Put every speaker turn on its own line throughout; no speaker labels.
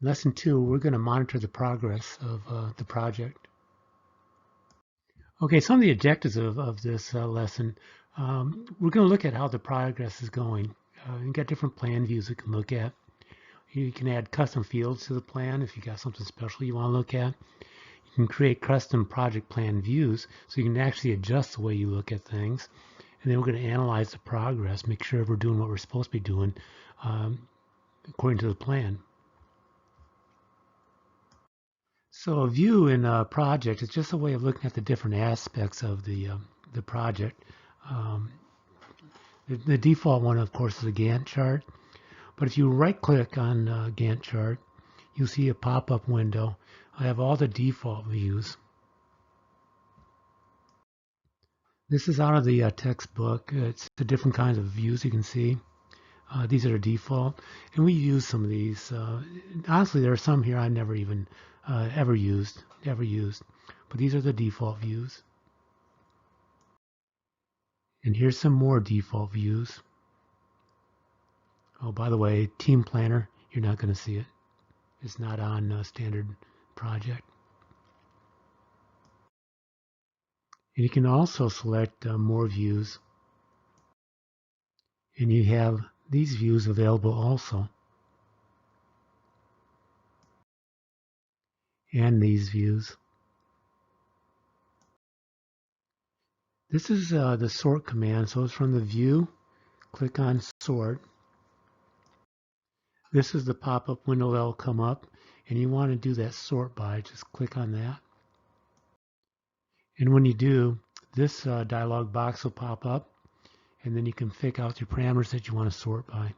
In Lesson 2, we're going to monitor the progress of the project. Okay, some of the objectives of this lesson. We're going to look at how the progress is going. You've got different plan views we can look at. You can add custom fields to the plan if you got something special you want to look at. You can create custom project plan views so you can actually adjust the way you look at things. And then we're going to analyze the progress, make sure we're doing what we're supposed to be doing according to the plan. So a view in a project is just a way of looking at the different aspects of the project. Um, the default one, of course, is a Gantt chart. But if you right-click on Gantt chart, you'll see a pop-up window. I have all the default views. This is out of the textbook. It's the different kinds of views you can see. These are default, and we use some of these. Honestly, there are some here I never even ever used, but these are the default views. And here's some more default views. Oh, by the way, Team Planner, you're not going to see it. It's not on Standard Project. And you can also select more views. And you have these views available also. And these views. This is the sort command. So it's from the view. Click on sort. This is the pop-up window that will come up. And you want to do that sort by. Just click on that. And when you do, this dialog box will pop up. And then you can pick out your parameters that you want to sort by.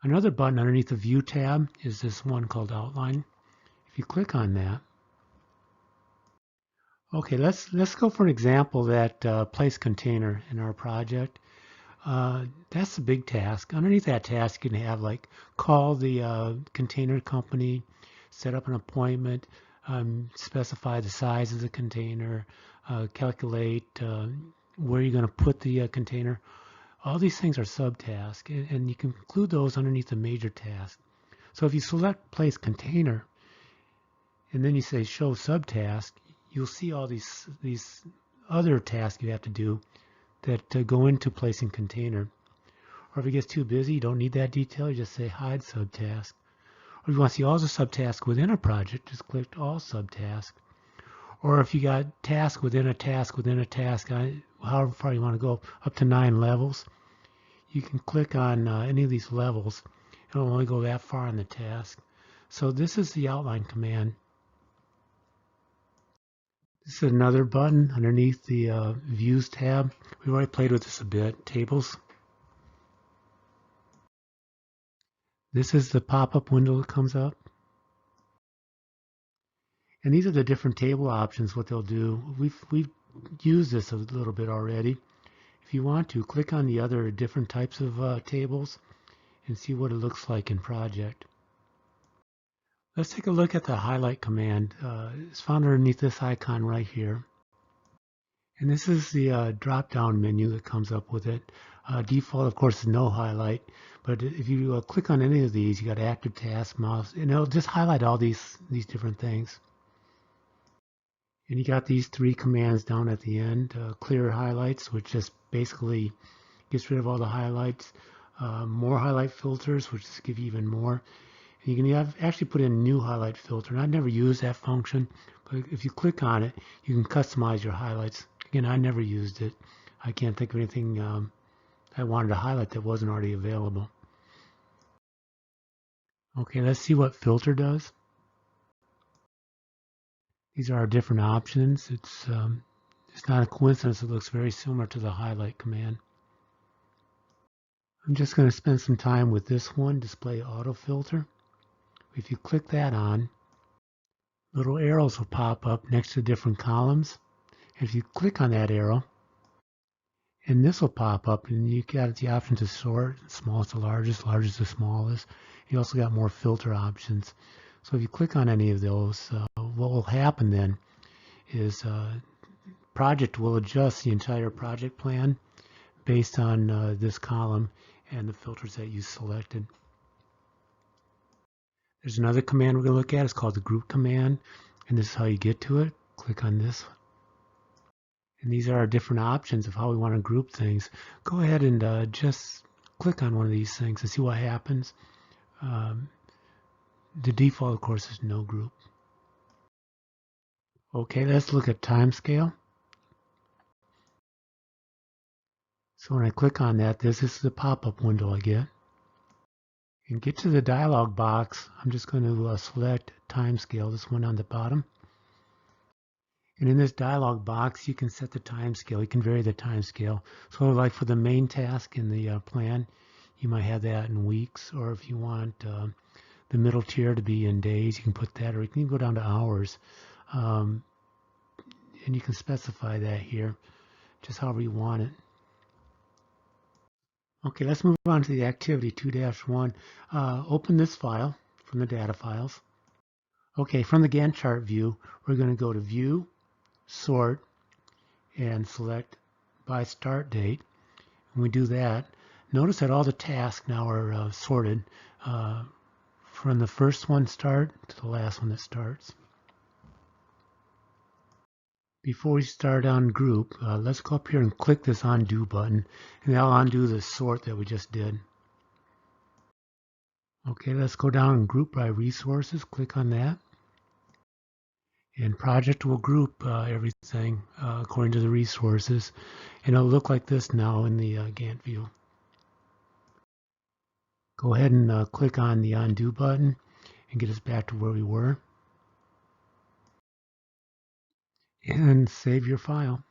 Another button underneath the View tab is this one called Outline. If you click on that, okay, let's go for an example that place container in our project. That's a big task. Underneath that task, you can have like call the container company, set up an appointment, specify the size of the container, calculate where you're going to put the container. All these things are subtasks, and you can include those underneath the major task. So if you select place container, and then you say show subtask, you'll see all these other tasks you have to do that go into placing container. Or if it gets too busy, you don't need that detail, you just say hide subtask. Or if you want to see all the subtasks within a project, just click all subtasks. Or if you got task within a task within a task, however far you want to go, up to 9 levels, you can click on any of these levels. It'll only go that far on the task. So this is the outline command. This is another button underneath the Views tab. We've already played with this a bit. Tables. This is the pop-up window that comes up. And these are the different table options, what they'll do. We've used this a little bit already. If you want to, click on the other different types of tables and see what it looks like in project. Let's take a look at the highlight command. It's found underneath this icon right here. And this is the drop-down menu that comes up with it. Default, of course, is no highlight. But if you click on any of these, you got active task, mouse, and it'll just highlight all these different things. And you got these 3 commands down at the end. Clear highlights, which just basically gets rid of all the highlights. More highlight filters, which just give you even more. And you can actually put in new highlight filter. And I've never used that function, but if you click on it, you can customize your highlights. Again, I never used it. I can't think of anything I wanted to highlight that wasn't already available. Okay, let's see what filter does. These are our different options. It's not a coincidence it looks very similar to the highlight command. I'm just going to spend some time with this one, display auto filter. If you click that on, little arrows will pop up next to different columns. If you click on that arrow, and this will pop up, and you got the option to sort, smallest to largest, largest to smallest. You also got more filter options. So if you click on any of those, what will happen then is project will adjust the entire project plan based on this column and the filters that you selected. There's another command we're going to look at. It's called the group command, and this is how you get to it. Click on this. And these are our different options of how we want to group things. Go ahead and just click on one of these things and see what happens. The default, of course, is no group. Okay, let's look at timescale. So when I click on that, this is the pop-up window I get. And get to the dialog box, I'm just going to select timescale, this one on the bottom. And in this dialog box, you can set the timescale. You can vary the timescale. So like for the main task in the plan, you might have that in weeks, or if you want the middle tier to be in days, you can put that, or you can go down to hours. And you can specify that here, just however you want it. Okay, let's move on to the activity 2-1. Open this file from the data files. Okay, from the Gantt chart view, we're going to go to View, Sort, and select by start date. When we do that, notice that all the tasks now are sorted from the first one start to the last one that starts. Before we start on group, let's go up here and click this undo button, and that'll undo the sort that we just did. Okay, let's go down and group by resources. Click on that. And project will group everything according to the resources. And it'll look like this now in the Gantt view. Go ahead and click on the undo button and get us back to where we were. And save your file.